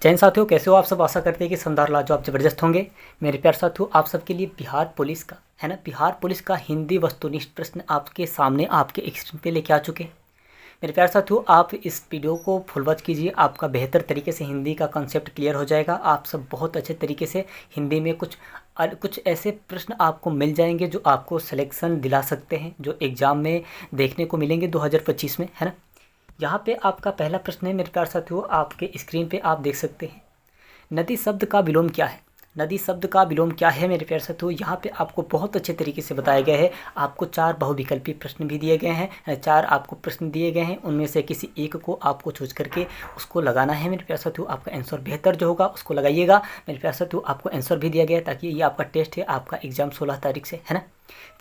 जैन साथियों, कैसे हो आप सब। आशा करते हैं कि शानदार लाजवाब ज़बरदस्त होंगे। मेरे प्यारे साथियों, आप सबके लिए बिहार पुलिस का है ना, बिहार पुलिस का हिंदी वस्तुनिष्ठ प्रश्न आपके सामने आपके स्क्रीन पे लेके आ चुके हैं। मेरे प्यारे साथियों, आप इस वीडियो को फुल वॉच कीजिए, आपका बेहतर तरीके से हिंदी का कॉन्सेप्ट क्लियर हो जाएगा। आप सब बहुत अच्छे तरीके से हिंदी में कुछ ऐसे प्रश्न आपको मिल जाएंगे जो आपको सिलेक्शन दिला सकते हैं, जो एग्ज़ाम में देखने को मिलेंगे 2025 में, है ना। यहाँ पे आपका पहला प्रश्न है मेरे प्यारे साथियों, आपके स्क्रीन पे आप देख सकते हैं। नदी शब्द का विलोम क्या है। नदी शब्द का विलोम क्या है मेरे प्यारे साथियों, यहाँ पे आपको बहुत अच्छे तरीके से बताया गया है। आपको 4 बहुविकल्पी प्रश्न भी दिए गए हैं, 4 आपको प्रश्न दिए गए हैं, उनमें से किसी एक को आपको चूज करके उसको लगाना है। मेरे प्यारे साथियों, आपका आंसर बेहतर जो होगा उसको लगाइएगा। मेरे प्यारे साथियों, आपको आंसर भी दिया गया है ताकि ये आपका टेस्ट है, आपका एग्जाम 16 तारीख से, है ना।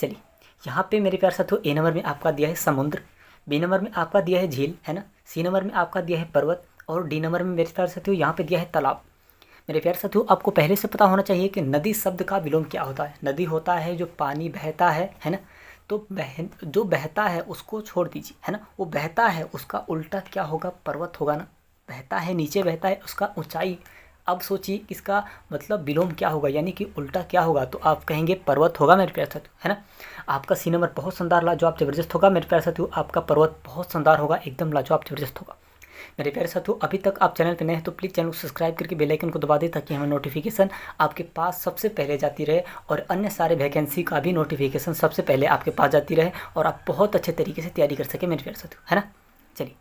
चलिए, यहाँ पे मेरे प्यारे साथियों, ए नंबर में आपका दिया है समुद्र, बी नंबर में आपका दिया है झील, है ना, सी नंबर में आपका दिया है पर्वत, और डी नंबर में मेरे प्यारे साथियों यहाँ पे दिया है तालाब। मेरे प्यारे साथियों, आपको पहले से पता होना चाहिए कि नदी शब्द का विलोम क्या होता है। नदी होता है जो पानी बहता है ना। तो जो बहता है उसको छोड़ दीजिए, है ना, वो बहता है उसका उल्टा क्या होगा, पर्वत होगा ना। बहता है, नीचे बहता है, उसका ऊंचाई। अब सोचिए इसका मतलब विलोम क्या होगा, यानी कि उल्टा क्या होगा, तो आप कहेंगे पर्वत होगा मेरे प्यारे साथियों, है ना। आपका सी नंबर बहुत शानदार लाजवाब ज़बरदस्त होगा मेरे प्यारे साथियों, आपका पर्वत बहुत शानदार होगा, एकदम लाजवाब ज़बरदस्त होगा। मेरे प्यारे साथियों, अभी तक आप चैनल पर नए हैं तो प्लीज़ चैनल को सब्सक्राइब करके बेल आइकन को दबा दें ताकि हमें नोटिफिकेशन आपके पास सबसे पहले जाती रहे, और अन्य सारे वैकेंसी का भी नोटिफिकेशन सबसे पहले आपके पास जाती रहे, और आप बहुत अच्छे तरीके से तैयारी कर सकें मेरे प्यारे साथियों, है ना। चलिए,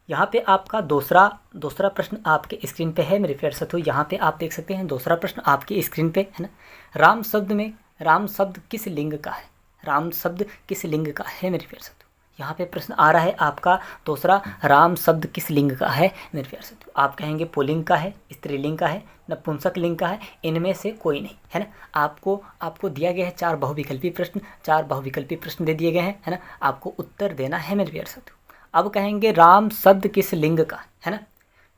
यहाँ पे आपका दूसरा प्रश्न आपके स्क्रीन पे है मेरे प्यारे साथियों, यहाँ पे आप देख सकते हैं दूसरा प्रश्न आपके स्क्रीन पे, है ना। राम शब्द किस लिंग का है। राम शब्द किस लिंग का है मेरे प्यारे साथियों, यहाँ पे प्रश्न आ रहा है आपका दूसरा, राम शब्द किस लिंग का है मेरे प्यारे साथियों। आप कहेंगे पुल्लिंग का है, स्त्रीलिंग का है, नपुंसक लिंग का है, इनमें से कोई नहीं, है ना। आपको दिया गया है 4 बहुविकल्पी प्रश्न, 4 बहुविकल्पी प्रश्न दे दिए गए हैं, है ना। आपको उत्तर देना है मेरे प्यारे साथियों। अब कहेंगे राम शब्द किस लिंग का, है ना।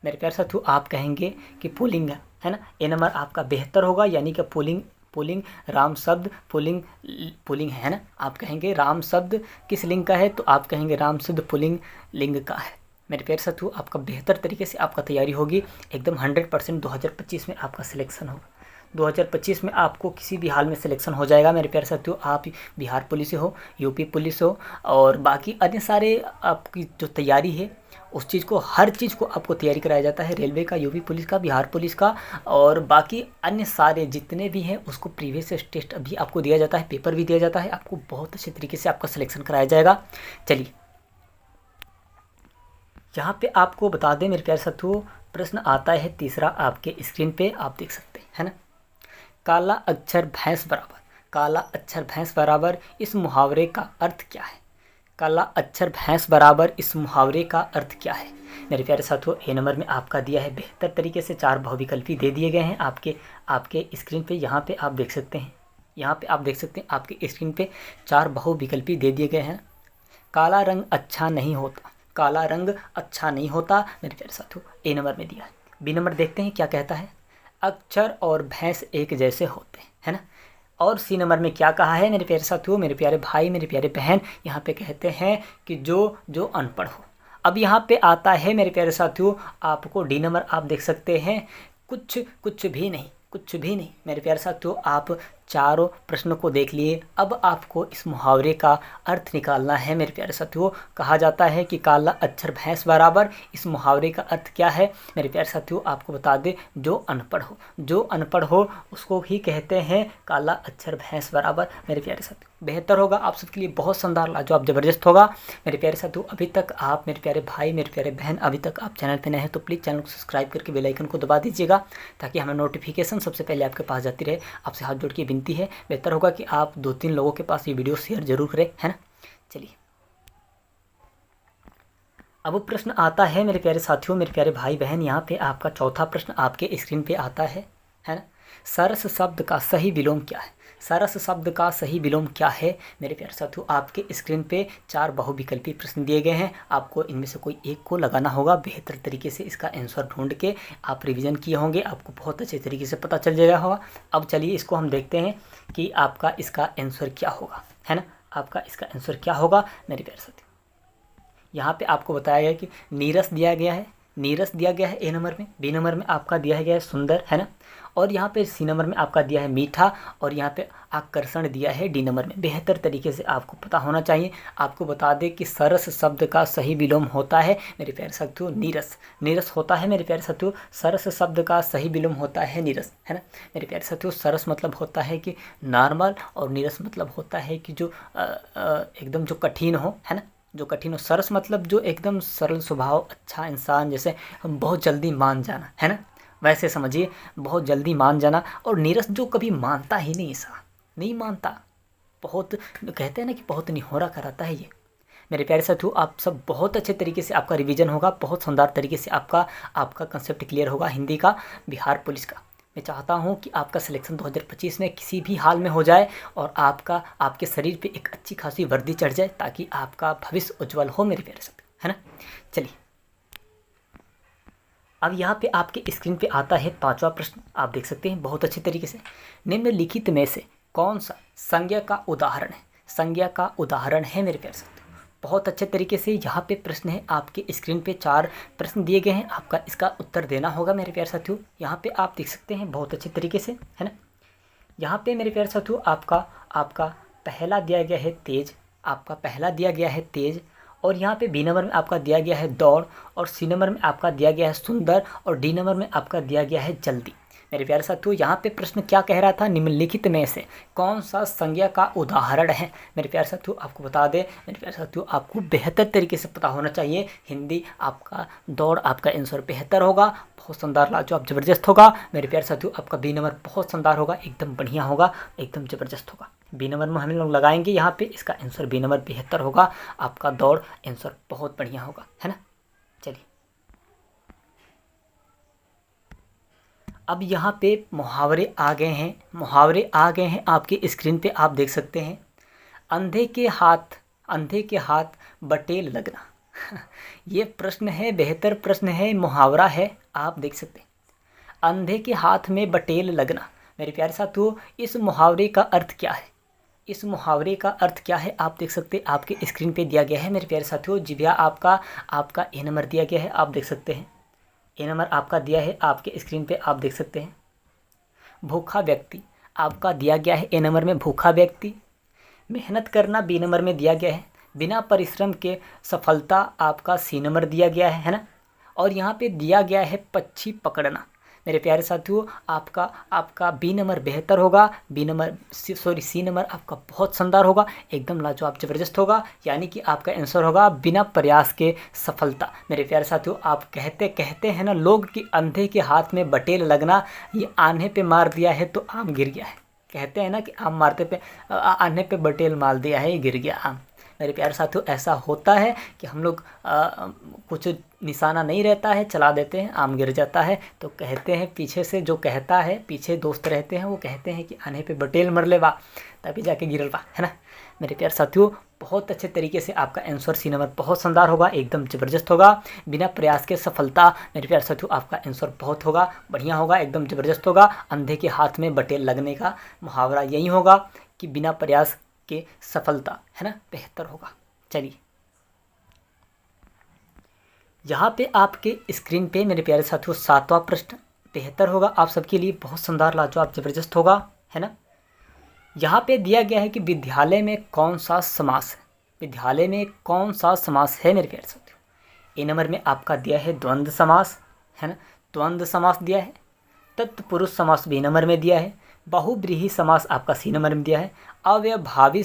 मेरे प्यारे साथियों, आप कहेंगे कि पुल्लिंग है ना। ए नंबर आपका बेहतर होगा, यानी कि पुल्लिंग राम शब्द पुल्लिंग है ना। आप कहेंगे राम शब्द किस लिंग का है, तो आप कहेंगे राम शब्द पुल्लिंग लिंग का है। मेरे प्यारे साथियों, आपका बेहतर तरीके से आपका तैयारी होगी, एकदम 100% 2025 में आपका सिलेक्शन होगा। 2025 में आपको किसी भी हाल में सिलेक्शन हो जाएगा मेरे प्यारे साथियों। आप बिहार पुलिस हो, यूपी पुलिस हो, और बाकी अन्य सारे आपकी जो तैयारी है उस चीज़ को, हर चीज़ को आपको तैयारी कराया जाता है। रेलवे का, यूपी पुलिस का, बिहार पुलिस का, और बाकी अन्य सारे जितने भी हैं उसको प्रीवियस टेस्ट अभी आपको दिया जाता है, पेपर भी दिया जाता है, आपको बहुत अच्छे तरीके से आपका सिलेक्शन कराया जाएगा। चलिए, यहाँ पे आपको बता दें मेरे प्यारे साथियों, प्रश्न आता है तीसरा आपके स्क्रीन पे, आप देख सकते हैं, है ना। काला अक्षर भैंस बराबर, काला अक्षर भैंस बराबर इस मुहावरे का अर्थ क्या है। काला अक्षर भैंस बराबर इस मुहावरे का अर्थ क्या है। मेरे प्यारे साथियों, ए नंबर में आपका दिया है बेहतर तरीके से 4 बहुविकल्पी दे दिए गए हैं आपके स्क्रीन पे, यहाँ पे आप देख सकते हैं, यहाँ पे आप देख सकते हैं आपके स्क्रीन पे 4 बहुविकल्पी दे दिए गए हैं। काला रंग अच्छा नहीं होता, काला रंग अच्छा नहीं होता मेरे प्यारे साथियों, ए नंबर में दिया है। बी नंबर देखते हैं क्या कहता है, अक्षर और भैंस एक जैसे होते हैं, है ना। और सी नंबर में क्या कहा है मेरे प्यारे साथियों, मेरे प्यारे भाई, मेरे प्यारे बहन, यहाँ पे कहते हैं कि जो अनपढ़ हो। अब यहाँ पे आता है मेरे प्यारे साथियों, आपको डी नंबर आप देख सकते हैं, कुछ भी नहीं, कुछ भी नहीं। मेरे प्यारे साथियों, आप चारों प्रश्नों को देख लिए, अब आपको इस मुहावरे का अर्थ निकालना है मेरे प्यारे साथियों। कहा जाता है कि काला अक्षर भैंस बराबर, इस मुहावरे का अर्थ क्या है मेरे प्यारे साथियों, आपको बता दें, जो अनपढ़ हो उसको ही कहते हैं काला अक्षर भैंस बराबर मेरे प्यारे साथियों। बेहतर होगा, आप सबके लिए बहुत शानदार लाजवाब ज़बरदस्त होगा मेरे प्यारे साथियों। अभी तक आप मेरे प्यारे भाई, मेरे प्यारे बहन, अभी तक आप चैनल पर नए हैं तो प्लीज़ चैनल को सब्सक्राइब करके बेल आइकन को दबा दीजिएगा ताकि हमें नोटिफिकेशन सबसे पहले आपके पास जाती रहे। आपसे हाथ जोड़ के विनती है, बेहतर होगा कि आप 2-3 लोगों के पास ये वीडियो शेयर जरूर करें, है ना। चलिए, अब प्रश्न आता है मेरे प्यारे साथियों, मेरे प्यारे भाई बहन, यहाँ पे आपका चौथा प्रश्न आपके स्क्रीन पे आता है ना। सरस शब्द का सही विलोम क्या है। सरस शब्द का सही विलोम क्या है मेरे प्यारे साथियों, आपके स्क्रीन पे 4 बहुविकल्पी प्रश्न दिए गए हैं, आपको इनमें से कोई एक को लगाना होगा। बेहतर तरीके से इसका आंसर ढूंढ के आप रिवीजन किए होंगे, आपको बहुत अच्छे तरीके से पता चल जाएगा होगा। अब चलिए इसको हम देखते हैं कि आपका इसका आंसर क्या होगा, है ना। आपका इसका आंसर क्या होगा मेरे प्यारे साथियों, यहाँ पे आपको बताया गया कि नीरस दिया गया है, नीरस दिया गया है ए नंबर में, बी नंबर में आपका दिया गया है सुंदर, है ना। और यहाँ पे सी नंबर में आपका दिया है मीठा, और यहाँ पे आकर्षण दिया है डी नंबर में। बेहतर तरीके से आपको पता होना चाहिए। आपको बता दें कि सरस शब्द का सही विलोम होता है मेरे प्यारे साथियों नीरस। नीरस होता है मेरे प्यारे साथियों, सरस शब्द का सही विलोम होता है नीरस, है ना मेरे प्यारे साथियों। सरस मतलब होता है कि नॉर्मल, और नीरस मतलब होता है कि जो एकदम जो कठिन हो, है ना, जो कठिन हो। सरस मतलब जो एकदम सरल स्वभाव, अच्छा इंसान, जैसे हम बहुत जल्दी मान जाना, है ना, वैसे समझिए, बहुत जल्दी मान जाना। और नीरस जो कभी मानता ही नहीं, ऐसा नहीं मानता, बहुत कहते हैं ना कि बहुत निहोरा कराता है ये। मेरे प्यारे साथियों, आप सब बहुत अच्छे तरीके से आपका रिवीजन होगा, बहुत शानदार तरीके से आपका आपका कंसेप्ट क्लियर होगा हिंदी का, बिहार पुलिस का। मैं चाहता हूं कि आपका सिलेक्शन 2025 में किसी भी हाल में हो जाए, और आपके शरीर पे एक अच्छी खासी वर्दी चढ़ जाए, ताकि आपका भविष्य उज्जवल हो मेरे प्यारे साथियों, है ना। चलिए, अब यहाँ पे आपके स्क्रीन पे आता है 5वां प्रश्न। आप देख सकते हैं बहुत अच्छे तरीके से, निम्नलिखित में से कौन सा संज्ञा का उदाहरण है। संज्ञा का उदाहरण है मेरे प्यारे साथियों। बहुत अच्छे तरीके से यहाँ पे प्रश्न है, आपके स्क्रीन पे 4 प्रश्न दिए गए हैं, आपका इसका उत्तर देना होगा मेरे प्यारे साथियों। यहाँ पे आप देख सकते हैं बहुत अच्छे तरीके से, है ना। यहाँ पे मेरे प्यारे साथियों आपका आपका पहला दिया गया है तेज, आपका पहला दिया गया है तेज। और यहाँ पे बी नंबर में आपका दिया गया है दौड़, और सी नंबर में आपका दिया गया है सुंदर, और डी नंबर में आपका दिया गया है जल्दी। मेरे प्यारे साथियों, यहाँ पे प्रश्न क्या कह रहा था, निम्नलिखित में से कौन सा संज्ञा का उदाहरण है। मेरे प्यारे साथियों, आपको बता दें, मेरे प्यारे साथियों, आपको बेहतर तरीके से पता होना चाहिए हिंदी। आपका दौड़, आपका आंसर बेहतर होगा, बहुत शानदार, लाजवाब, ज़बरदस्त होगा मेरे प्यारे साथियों। आपका बी नंबर बहुत शानदार होगा, एकदम बढ़िया होगा, एकदम ज़बरदस्त होगा। बी नंबर में हम लोग लगाएंगे यहाँ पे, इसका आंसर बी नंबर बेहतर होगा। आपका दौड़ आंसर बहुत बढ़िया होगा, है ना। चलिए, अब यहाँ पे मुहावरे आ गए हैं, मुहावरे आ गए हैं आपके स्क्रीन पे, आप देख सकते हैं। अंधे के हाथ, अंधे के हाथ बटेल लगना ये प्रश्न है, बेहतर प्रश्न है, मुहावरा है, आप देख सकते हैं। अंधे के हाथ में बटेल लगना, मेरे प्यारे साथियों, इस मुहावरे का अर्थ क्या है। इस मुहावरे का अर्थ क्या है आप देख सकते हैं, आपके स्क्रीन पे दिया गया है मेरे प्यारे साथियों। जी भैया, आपका आपका ए नंबर दिया गया है, आप देख सकते हैं। ए नंबर आपका दिया है आपके स्क्रीन पे, आप देख सकते हैं। भूखा व्यक्ति आपका दिया गया है ए नंबर में, भूखा व्यक्ति। मेहनत करना बी नंबर में दिया गया है। बिना परिश्रम के सफलता आपका सी नंबर दिया गया है ना। और यहाँ पे दिया गया है पक्षी पकड़ना। मेरे प्यारे साथियों, आपका आपका बी नंबर बेहतर होगा, बी नंबर सी नंबर आपका बहुत शानदार होगा, एकदम लाजवाब, ज़बरदस्त होगा। यानी कि आपका आंसर होगा बिना प्रयास के सफलता। मेरे प्यारे साथियों, आप कहते हैं ना लोग कि अंधे के हाथ में बटेल लगना, ये आन्हे पे मार दिया है तो आम गिर गया है। कहते हैं ना कि आम मारते पे आन्हे पे बटेल मार दिया है, गिर गया आम। मेरे प्यारे साथियों, ऐसा होता है कि हम लोग कुछ निशाना नहीं रहता है, चला देते हैं, आम गिर जाता है। तो कहते हैं, पीछे से जो कहता है, पीछे दोस्त रहते हैं, वो कहते हैं कि आने पे बटेल मर ले बा, तभी जाके गिरल बा, है ना। मेरे प्यारे साथियों, बहुत अच्छे तरीके से आपका आंसर सी नंबर बहुत शानदार होगा, एकदम ज़बरदस्त होगा। बिना प्रयास के सफलता, मेरे प्यारे साथियों, आपका आंसर बहुत होगा, बढ़िया होगा, एकदम ज़बरदस्त होगा। अंधे के हाथ में बटेल लगने का मुहावरा यही होगा कि बिना प्रयास के सफलता, है ना, बेहतर होगा। चलिए, यहाँ पे आपके स्क्रीन पे मेरे प्यारे साथियों 7वां प्रश्न बेहतर होगा आप सबके लिए, बहुत शानदार, लाजवाब, ज़बरदस्त होगा, है ना। यहाँ पे दिया गया है कि विद्यालय में कौन सा समास है। विद्यालय में कौन सा समास है मेरे प्यारे साथियों। ए नंबर में आपका दिया है द्वंद्व समास, है ना, द्वंद्व समास दिया है। तत्पुरुष समास बी नंबर में दिया है। बहुब्रीहि समास आपका सी नंबर में दिया है। अव्यभावी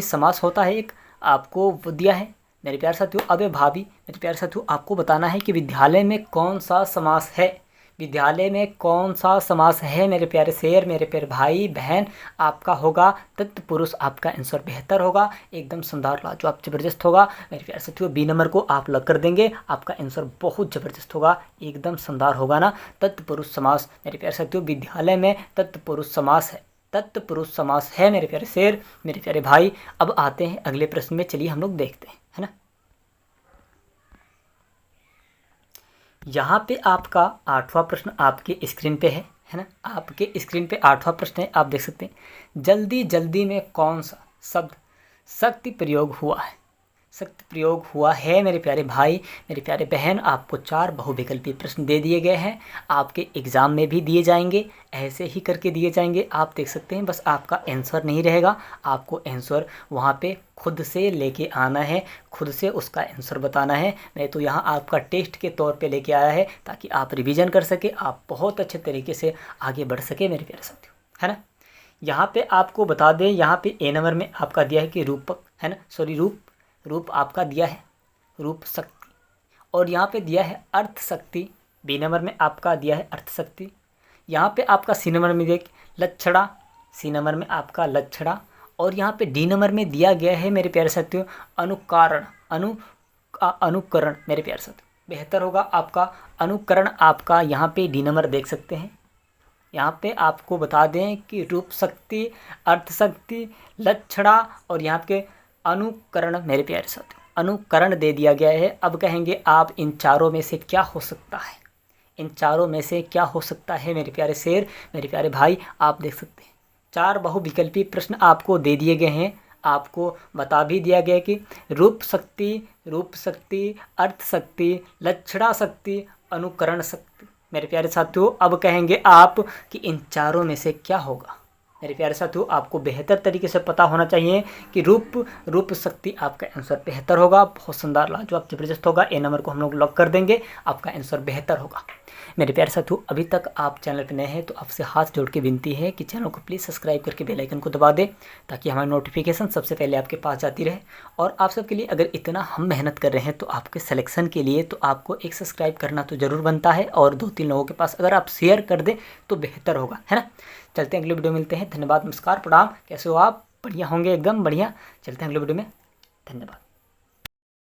समास होता है एक, आपको वो दिया है मेरे प्यारे साथियों, अव्यभावी। मेरे प्यारे साथियों, आपको बताना है कि विद्यालय में कौन सा समास है। विद्यालय में कौन सा समास है मेरे प्यारे शेर, मेरे प्यारे भाई बहन, आपका होगा तत्पुरुष। आपका आंसर बेहतर होगा, एकदम शानदार, लाजवाब, ज़बरदस्त होगा। मेरे प्यारे साथियों, बी नंबर को आप लग कर देंगे, आपका आंसर बहुत ज़बरदस्त होगा, एकदम शानदार होगा ना। तत्पुरुष समास, मेरे प्यारे साथियों, विद्यालय में तत्पुरुष समास है, तत्पुरुष समास है मेरे प्यारे शेर, मेरे प्यारे भाई। अब आते हैं अगले प्रश्न में, चलिए हम लोग देखते हैं, है ना। यहाँ पे आपका 8वां प्रश्न आपके स्क्रीन पे है ना, आपके स्क्रीन पे 8वां प्रश्न है, आप देख सकते हैं। जल्दी जल्दी में कौन सा शब्द शक्ति प्रयोग हुआ है। सख्त प्रयोग हुआ है। मेरे प्यारे भाई, मेरे प्यारे बहन, आपको 4 बहुविकल्पी प्रश्न दे दिए गए हैं, आपके एग्ज़ाम में भी दिए जाएंगे, ऐसे ही करके दिए जाएंगे। आप देख सकते हैं, बस आपका आंसर नहीं रहेगा, आपको आंसर वहाँ पे खुद से लेके आना है, खुद से उसका आंसर बताना है। मैं तो यहाँ आपका टेस्ट के तौर पे लेके आया है ताकि आप रिवीजन कर सके, आप बहुत अच्छे तरीके से आगे बढ़ सके मेरे प्यारे साथियों, है ना। यहाँ पे आपको बता दें, यहाँ पे ए नंबर में आपका दिया है कि रूपक, है ना, सॉरी रूप आपका दिया है रूप शक्ति, और यहाँ पे दिया है अर्थ शक्ति। बी नंबर में आपका दिया है अर्थ शक्ति। यहाँ पे आपका सी नंबर में दिया लक्षणा, सी नंबर में आपका लक्षणा, और यहाँ पे डी नंबर में दिया गया है मेरे प्यारे साथियों अनुकरण, अनुकरण मेरे प्यारे साथियों। बेहतर होगा आपका अनुकरण, आपका यहाँ पे डी नंबर देख सकते हैं। यहाँ पे आपको बता दें कि रूप शक्ति, अर्थ शक्ति, लक्षणा और यहाँ के अनुकरण मेरे प्यारे साथियों, अनुकरण दे दिया गया है। अब कहेंगे आप इन चारों में से क्या हो सकता है, इन चारों में से क्या हो सकता है मेरे प्यारे शेर, मेरे प्यारे भाई। आप देख सकते हैं 4 बहुविकल्पी प्रश्न आपको दे दिए गए हैं, आपको बता भी दिया गया कि रूप शक्ति, अर्थ शक्ति, लक्षणा शक्ति, अनुकरण शक्ति। मेरे प्यारे साथियों, अब कहेंगे आप कि इन चारों में से क्या होगा। मेरे प्यारे साथियों, आपको बेहतर तरीके से पता होना चाहिए कि रूप शक्ति आपका आंसर बेहतर होगा, बहुत शानदार लाजवाब जबरदस्त होगा। ए नंबर को हम लोग लॉक कर देंगे, आपका आंसर बेहतर होगा। मेरे प्यारे साथियों, अभी तक आप चैनल पर नए हैं तो आपसे हाथ जोड़ के विनती है कि चैनल को प्लीज़ सब्सक्राइब करके बेल आइकन को दबा दें ताकि हमारी नोटिफिकेशन सबसे पहले आपके पास जाती रहे। और आप सबके लिए अगर इतना हम मेहनत कर रहे हैं तो आपके सिलेक्शन के लिए तो आपको एक सब्सक्राइब करना तो ज़रूर बनता है, और 2-3 लोगों के पास अगर आप शेयर कर दें तो बेहतर होगा, है ना। चलते हैं अगले वीडियो मिलते हैं। धन्यवाद, नमस्कार, प्रणाम। कैसे हो आप? बढ़िया होंगे, एकदम बढ़िया। चलते हैं अगले वीडियो में। धन्यवाद।